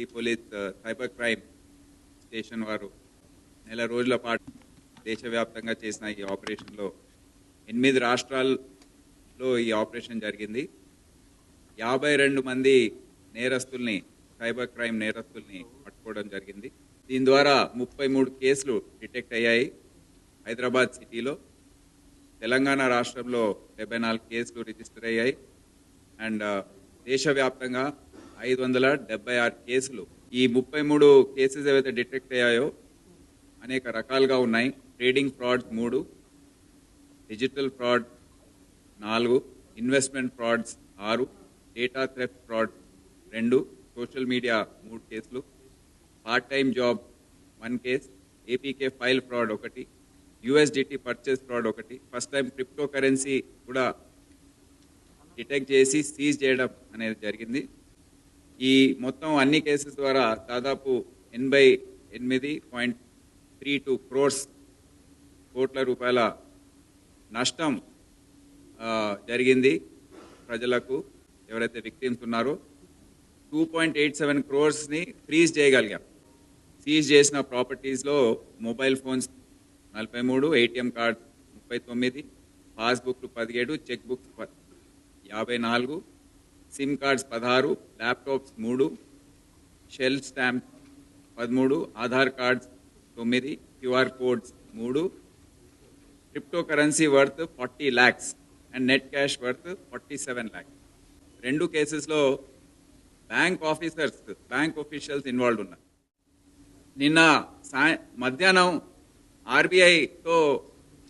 City police cyber crime station వారు నెల రోజుల పాటు దేశవ్యాప్తంగా చేసిన ఈ ఆపరేషన్లో 8 రాష్ట్రాల్లో ఈ ఆపరేషన్ జరిగింది. 52 మంది నేరస్తుల్ని, సైబర్ క్రైమ్ నేరస్తుల్ని పట్టుకోవడం జరిగింది. దీని ద్వారా 33 కేసులు డిటెక్ట్ అయ్యాయి హైదరాబాద్ సిటీలో. తెలంగాణ రాష్ట్రంలో 74 కేసులు రిజిస్టర్ అయ్యాయి. అండ్ దేశవ్యాప్తంగా 576 కేసులు. ఈ 33 కేసెస్ ఏవైతే డిటెక్ట్ అయ్యాయో అనేక రకాలుగా ఉన్నాయి. Trading frauds 3, digital fraud 4, investment frauds 6, data theft fraud 2, social media 3 కేసులు, part time job 1 case, APK file fraud 1, USDT purchase fraud 1, first time crypto currency కూడా డిటెక్ట్ చేసి సీజ్ చేయడం అనేది జరిగింది. ఈ మొత్తం అన్ని కేసెస్ ద్వారా దాదాపు 88.32 కోట్ల రూపాయల నష్టం జరిగింది ప్రజలకు, ఎవరైతే విక్టిమ్స్ ఉన్నారో. 2.87 crores ఫ్రీజ్ చేయగలిగాం. సీజ్ చేసిన ప్రాపర్టీస్లో మొబైల్ ఫోన్స్ 43, ఏటీఎం కార్డ్స్ 39, పాస్బుక్లు 17, cheque books 54, SIM cards 16, laptops 3, shell stamp 13, Aadhaar cards 9, QR codes 3, cryptocurrency worth 40 lakhs and net cash worth 47 lakhs. 2 కేసెస్లో బ్యాంక్ ఆఫీషియల్స్ ఇన్వాల్వ్ ఉన్నారు. నిన్న మధ్యాహ్నం ఆర్బీఐతో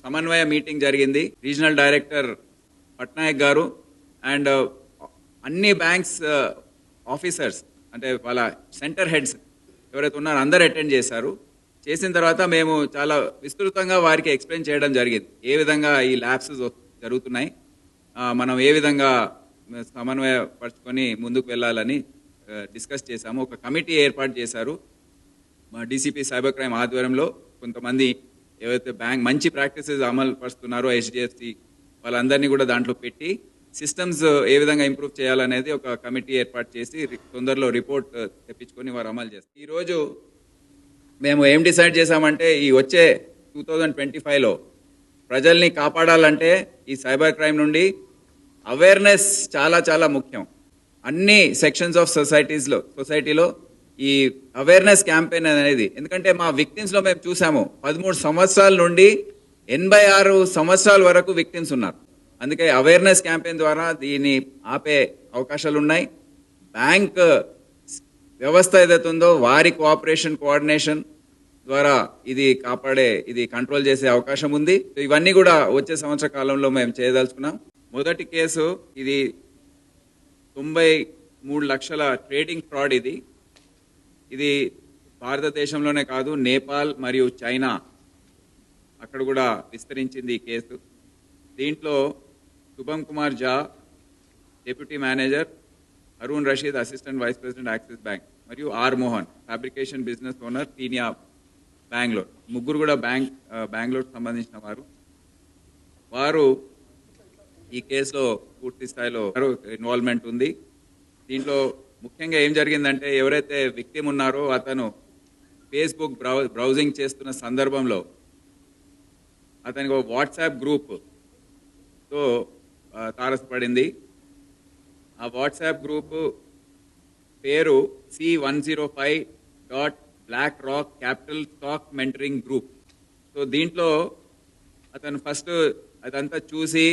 సమన్వయ మీటింగ్ జరిగింది. రీజనల్ డైరెక్టర్ పట్నాయక్ గారు అండ్ అన్ని బ్యాంక్స్ ఆఫీసర్స్, అంటే వాళ్ళ సెంటర్ హెడ్స్ ఎవరైతే ఉన్నారో అందరు అటెండ్ చేశారు. చేసిన తర్వాత మేము చాలా విస్తృతంగా వారికి ఎక్స్ప్లెయిన్ చేయడం జరిగింది. ఏ విధంగా ఈ ల్యాబ్సెస్ జరుగుతున్నాయి, మనం ఏ విధంగా సమన్వయపరుచుకొని ముందుకు వెళ్ళాలని డిస్కస్ చేశాము. ఒక కమిటీ ఏర్పాటు చేశారు మా డీసీపీ సైబర్ క్రైమ్ ఆధ్వర్యంలో. కొంతమంది ఏవైతే మంచి ప్రాక్టీసెస్ అమలు పరుస్తున్నారో హెచ్డిఎఫ్సి వాళ్ళందరినీ కూడా దాంట్లో పెట్టి సిస్టమ్స్ ఏ విధంగా ఇంప్రూవ్ చేయాలనేది ఒక కమిటీ ఏర్పాటు చేసి తొందరలో రిపోర్ట్ తెప్పించుకొని వారు అమలు చేస్తారు. ఈరోజు మేము ఏం డిసైడ్ చేశామంటే ఈ వచ్చే 2025లో ప్రజల్ని కాపాడాలంటే ఈ సైబర్ క్రైమ్ నుండి అవేర్నెస్ చాలా చాలా ముఖ్యం. అన్ని సెక్షన్స్ ఆఫ్ సొసైటీలో ఈ అవేర్నెస్ క్యాంపెయిన్ అనేది, ఎందుకంటే మా విక్టిమ్స్లో మేము చూసాము 13 సంవత్సరాల నుండి 86 సంవత్సరాల వరకు విక్టిమ్స్ ఉన్నారు. అందుకే అవేర్నెస్ క్యాంపెయిన్ ద్వారా దీన్ని ఆపే అవకాశాలు ఉన్నాయి. బ్యాంక్ వ్యవస్థ ఏదైతే ఉందో వారి కోఆర్డినేషన్ ద్వారా ఇది కంట్రోల్ చేసే అవకాశం ఉంది. ఇవన్నీ కూడా వచ్చే సంవత్సర కాలంలో మేము చేయదలుచుకున్నాం. మొదటి కేసు ఇది 93 లక్షల ట్రేడింగ్ ఫ్రాడ్. ఇది భారతదేశంలోనే కాదు, నేపాల్ మరియు చైనా అక్కడ కూడా విస్తరించింది ఈ కేసు. దీంట్లో Shubham Kumar Jha deputy manager, Arun Rashid assistant vice president Axis Bank మరియు R Mohan fabrication business owner Peenya Bengaluru, ముగ్గురు కూడా బెంగళూరుకు సంబంధించిన వారు ఈ కేసులో పూర్తి స్థాయిలో ఇన్వాల్వ్మెంట్ ఉంది. దీంట్లో ముఖ్యంగా ఏం జరిగిందంటే ఎవరైతే విక్టిమ్ ఉన్నారో అతను ఫేస్బుక్ బ్రౌజింగ్ చేస్తున్న సందర్భంలో అతనికి ఒక వాట్సాప్ గ్రూప్తో తారసపడింది. ఆ వాట్సాప్ గ్రూప్ పేరు C105.BlackRock Capital Stock Mentoring Group. So దీంట్లో అతను ఫస్ట్ అదంతా చూసి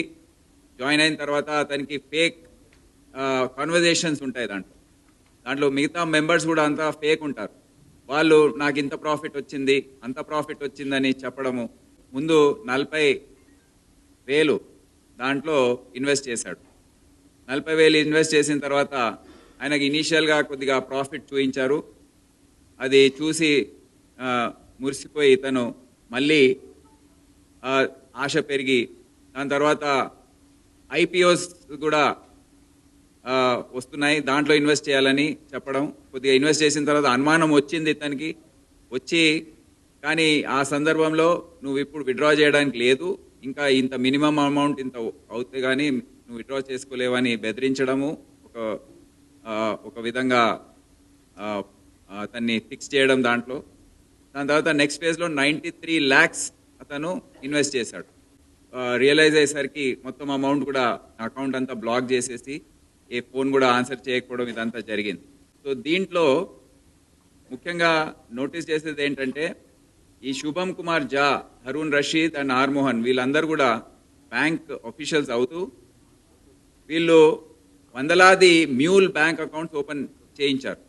జాయిన్ అయిన తర్వాత అతనికి ఫేక్ కన్వర్జేషన్స్ ఉంటాయి. దాంట్లో మిగతా మెంబర్స్ కూడా అంతా ఫేక్ ఉంటారు. వాళ్ళు నాకు ఇంత ప్రాఫిట్ వచ్చింది, అంత ప్రాఫిట్ వచ్చిందని చెప్పడము. ముందు 40,000 దాంట్లో ఇన్వెస్ట్ చేశాడు. 40,000 ఇన్వెస్ట్ చేసిన తర్వాత ఆయనకి ఇనీషియల్గా కొద్దిగా ప్రాఫిట్ చూపించారు. అది చూసి మురిసిపోయి ఇతను మళ్ళీ ఆశ పెరిగి దాని తర్వాత ఐపీఓస్ కూడా వస్తున్నాయి, దాంట్లో ఇన్వెస్ట్ చేయాలని చెప్పడం. కొద్దిగా ఇన్వెస్ట్ చేసిన తర్వాత అనుమానం వచ్చింది ఇతనికి కానీ ఆ సందర్భంలో నువ్వు ఇప్పుడు విత్డ్రా చేయడానికి లేదు, ఇంకా ఇంత మినిమం అమౌంట్ ఇంత అవుతే కానీ నువ్వు విత్డ్రా చేసుకోలేవని బెదిరించడము, ఒక విధంగా అతన్ని ఫిక్స్ చేయడం దాంట్లో. దాని తర్వాత నెక్స్ట్ ఫేజ్లో 93 lakhs అతను ఇన్వెస్ట్ చేశాడు. రియలైజ్ అయ్యేసరికి మొత్తం అమౌంట్ కూడా అకౌంట్ అంతా బ్లాక్ చేసేసి ఏ ఫోన్ కూడా ఆన్సర్ చేయకపోవడం ఇదంతా జరిగింది. సో దీంట్లో ముఖ్యంగా నోటీస్ చేసేది ఏంటంటే ఈ శుభం కుమార్ జా, హరూన్ రషీద్ అండ్ ఆర్ మోహన్ వీళ్ళందరూ కూడా బ్యాంక్ ఆఫీషియల్స్ అవుతూ వీళ్ళు వందలాది మ్యూల్ బ్యాంక్ అకౌంట్స్ ఓపెన్ చేయించారు.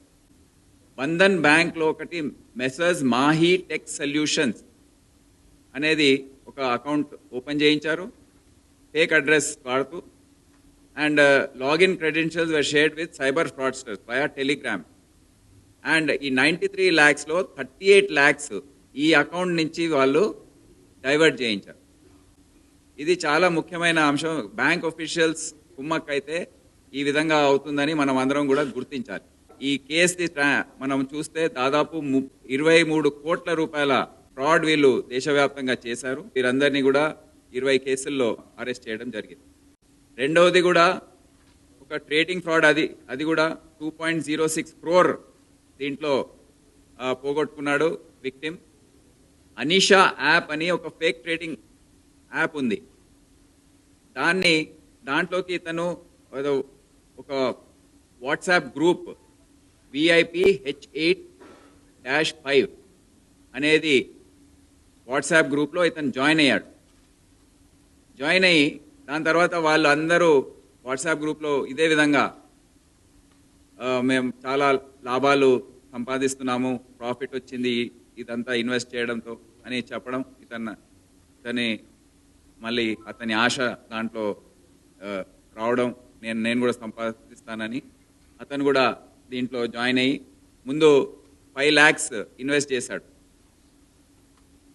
బంధన్ బ్యాంక్లో ఒకటి మెసర్స్ మాహీ టెక్ సొల్యూషన్స్ అనేది ఒక అకౌంట్ ఓపెన్ చేయించారు ఫేక్ అడ్రస్ వాడుతూ. And login credentials were shared with cyber fraudsters via Telegram. And ఈ 93 lakhsలో 38 lakhs ఈ అకౌంట్ నుంచి వాళ్ళు డైవర్ట్ చేయించారు. ఇది చాలా ముఖ్యమైన అంశం. బ్యాంక్ ఆఫీషియల్స్ కుమ్మక్కైతే ఈ విధంగా అవుతుందని మనం అందరం కూడా గుర్తించాలి. ఈ కేసు మనం చూస్తే దాదాపు 23 కోట్ల రూపాయల ఫ్రాడ్ వీళ్ళు దేశవ్యాప్తంగా చేశారు. వీరందరినీ కూడా 20 కేసుల్లో అరెస్ట్ చేయడం జరిగింది. రెండవది కూడా ఒక ట్రేడింగ్ ఫ్రాడ్, అది కూడా 2.06 crore దీంట్లో పోగొట్టుకున్నాడు విక్టిమ్. అనిషా యాప్ అని ఒక ఫేక్ ట్రేడింగ్ యాప్ ఉంది. దాంట్లోకి ఇతను ఒక వాట్సాప్ గ్రూప్ VIP-H8-5 అనేది వాట్సాప్ గ్రూప్లో ఇతను జాయిన్ అయ్యాడు. జాయిన్ అయ్యి దాని తర్వాత వాళ్ళు అందరూ వాట్సాప్ గ్రూప్లో ఇదే విధంగా మేము చాలా లాభాలు సంపాదిస్తున్నాము, ప్రాఫిట్ వచ్చింది ఇదంతా ఇన్వెస్ట్ చేయడంతో అని చెప్పడం, ఇతని మళ్ళీ అతని ఆశ దాంట్లో రావడం, నేను కూడా సంపాదిస్తానని అతను కూడా దీంట్లో జాయిన్ అయ్యి ముందు 5 lakhs ఇన్వెస్ట్ చేశాడు.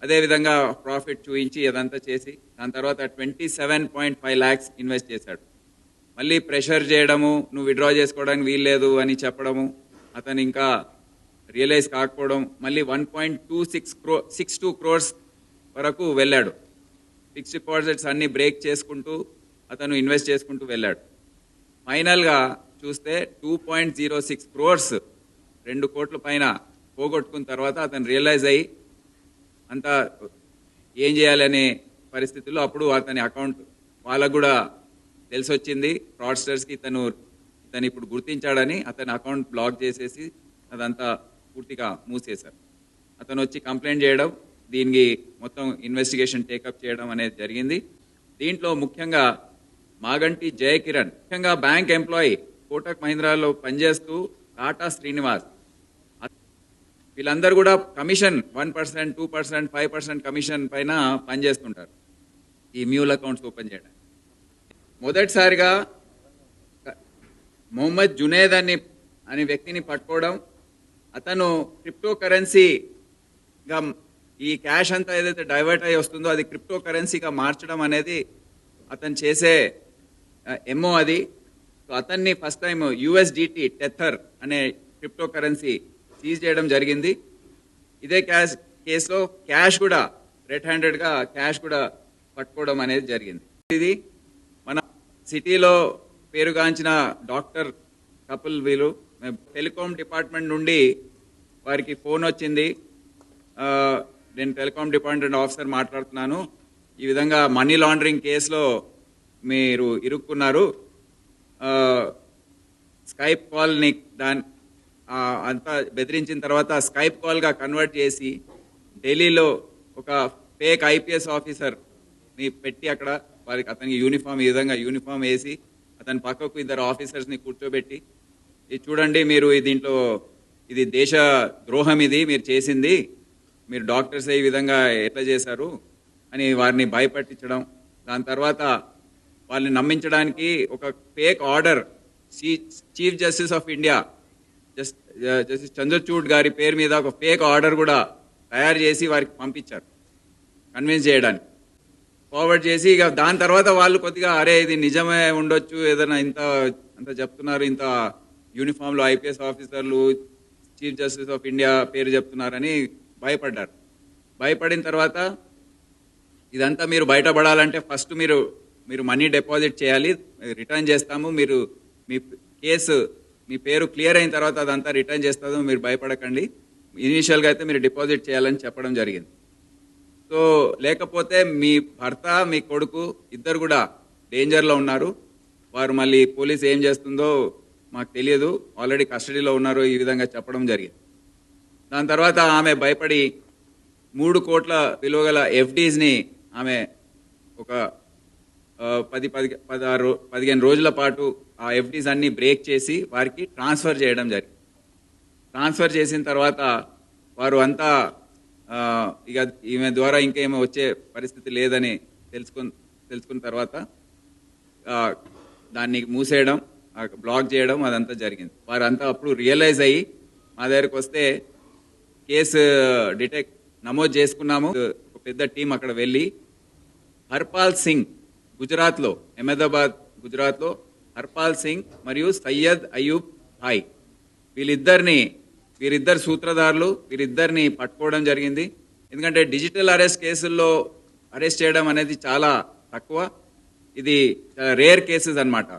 అదేవిధంగా ప్రాఫిట్ చూపించి అదంతా చేసి దాని తర్వాత 27.5 lakhs ఇన్వెస్ట్ చేశాడు. మళ్ళీ ప్రెషర్ చేయడము, నువ్వు విత్డ్రా చేసుకోవడానికి వీల్లేదు అని చెప్పడము, అతను ఇంకా రియలైజ్ కాకపోవడం, మళ్ళీ 1.62 crores వరకు వెళ్ళాడు. ఫిక్స్డ్ డిపాజిట్స్ అన్ని బ్రేక్ చేసుకుంటూ అతను ఇన్వెస్ట్ చేసుకుంటూ వెళ్ళాడు. ఫైనల్గా చూస్తే 2.06 crores 2 కోట్ల పైన పోగొట్టుకున్న తర్వాత అతను రియలైజ్ అయ్యి అంతా ఏం చేయాలనే పరిస్థితుల్లో అప్పుడు అతని అకౌంట్ వాళ్ళకు కూడా తెలిసి వచ్చింది, ఫ్రాడ్స్టర్స్కి ఇతను ఇప్పుడు గుర్తించాడని అతని అకౌంట్ బ్లాక్ చేసేసి అదంతా పూర్తిగా మూసేశారు. అతను వచ్చి కంప్లైంట్ చేయడం, దీనికి మొత్తం ఇన్వెస్టిగేషన్ టేకప్ చేయడం అనేది జరిగింది. దీంట్లో ముఖ్యంగా మాగంటి జయకిరణ్, ముఖ్యంగా బ్యాంక్ ఎంప్లాయీ, కోటక్ మహీంద్రాలో పనిచేస్తూ టాటా శ్రీనివాస్, వీళ్ళందరూ కూడా కమిషన్ 1%, 2%, 5% కమిషన్ పైన పనిచేస్తుంటారు ఈ మ్యూల్ అకౌంట్స్ ఓపెన్ చేయడానికి. మొదటిసారిగా మొహమ్మద్ జునేద్ అనే వ్యక్తిని పట్టుకోవడం, అతను క్రిప్టో కరెన్సీగా ఈ క్యాష్ అంతా ఏదైతే డైవర్ట్ అయ్యి వస్తుందో అది క్రిప్టో కరెన్సీగా మార్చడం అనేది అతను చేసే ఎమ్మో అది. సో అతన్ని ఫస్ట్ టైం USDT టెథర్ అనే క్రిప్టో కరెన్సీ సీజ్ చేయడం జరిగింది. ఇదే కేసులో క్యాష్ కూడా రెడ్ హ్యాండెడ్గా క్యాష్ కూడా పట్టుకోవడం అనేది జరిగింది. ఇది మన సిటీలో పేరుగాంచిన డాక్టర్ కపుల్ వీళ్ళు టెలికాం డిపార్ట్మెంట్ నుండి వారికి ఫోన్ వచ్చింది, నేను టెలికాం డిపార్ట్మెంట్ ఆఫీసర్ మాట్లాడుతున్నాను, ఈ విధంగా మనీ లాండరింగ్ కేసులో మీరు ఇరుక్కున్నారు, స్కైప్ కాల్ని అంతా బెదిరించిన తర్వాత స్కైప్ కాల్గా కన్వర్ట్ చేసి ఢిల్లీలో ఒక ఫేక్ IPS ఆఫీసర్ని పెట్టి అక్కడ వారికి అతనికి యూనిఫామ్ ఈ విధంగా యూనిఫామ్ వేసి అతని పక్కకు 2 ఆఫీసర్స్ని కూర్చోబెట్టి, ఇది చూడండి మీరు దీంట్లో ఇది దేశ ద్రోహం, ఇది మీరు చేసింది, మీరు డాక్టర్స్ ఈ విధంగా ఎట్లా చేశారు అని వారిని భయపెట్టించడం. దాని తర్వాత వాళ్ళని నమ్మించడానికి ఒక fake order chief justice of India justice Chandrachud గారి పేరు మీద ఒక ఫేక్ ఆర్డర్ కూడా తయారు చేసి వారికి పంపించారు కన్విన్స్ చేయడానికి, ఫార్వర్డ్ చేసి. ఇక దాని తర్వాత వాళ్ళు కొద్దిగా అరే ఇది నిజమే ఉండొచ్చు, ఏదైనా అంత చెప్తున్నారు, ఇంత యూనిఫామ్లో IPS ఆఫీసర్లు చీఫ్ జస్టిస్ ఆఫ్ ఇండియా పేరు చెప్తున్నారని భయపడ్డారు. భయపడిన తర్వాత ఇదంతా మీరు బయటపడాలంటే ఫస్ట్ మీరు మనీ డిపాజిట్ చేయాలి, రిటర్న్ చేస్తాము, మీరు మీ కేసు మీ పేరు క్లియర్ అయిన తర్వాత అదంతా రిటర్న్ చేస్తుందో మీరు భయపడకండి. ఇనీషియల్గా అయితే మీరు డిపాజిట్ చేయాలని చెప్పడం జరిగింది. సో లేకపోతే మీ భర్త మీ కొడుకు ఇద్దరు కూడా డేంజర్లో ఉన్నారు. వారు మళ్ళీ పోలీస్ ఏం చేస్తుందో మాకు తెలియదు, ఆల్రెడీ కస్టడీలో ఉన్నారు, ఈ విధంగా చెప్పడం జరిగింది. దాని తర్వాత ఆమె భయపడి 3 కోట్ల విలువగల ఎఫ్డీస్ని ఆమె ఒక 15 రోజుల పాటు ఆ ఎఫ్డీస్ అన్ని బ్రేక్ చేసి వారికి ట్రాన్స్ఫర్ చేయడం జరిగింది. ట్రాన్స్ఫర్ చేసిన తర్వాత వారు అంతా ఇక ఈమె ద్వారా ఇంకేమో వచ్చే పరిస్థితి లేదని తెలుసుకున్న తర్వాత దాన్ని మూసేయడం, బ్లాక్ చేయడం అదంతా జరిగింది. వారంతా అప్పుడు రియలైజ్ అయ్యి మా దగ్గరకు వస్తే కేసు నమోదు చేసుకున్నాము. ఒక పెద్ద టీం అక్కడ వెళ్ళి హర్పాల్ సింగ్ గుజరాత్లో, అహ్మదాబాద్ గుజరాత్లో హర్పాల్ సింగ్ మరియు సయ్యద్ అయూబ్ హాయ్ వీరిద్దరు సూత్రధారులు, వీరిద్దరిని పట్టుకోవడం జరిగింది. ఎందుకంటే డిజిటల్ అరెస్ట్ కేసుల్లో అరెస్ట్ చేయడం అనేది చాలా తక్కువ, ఇది చాలా రేర్ కేసెస్ అన్నమాట.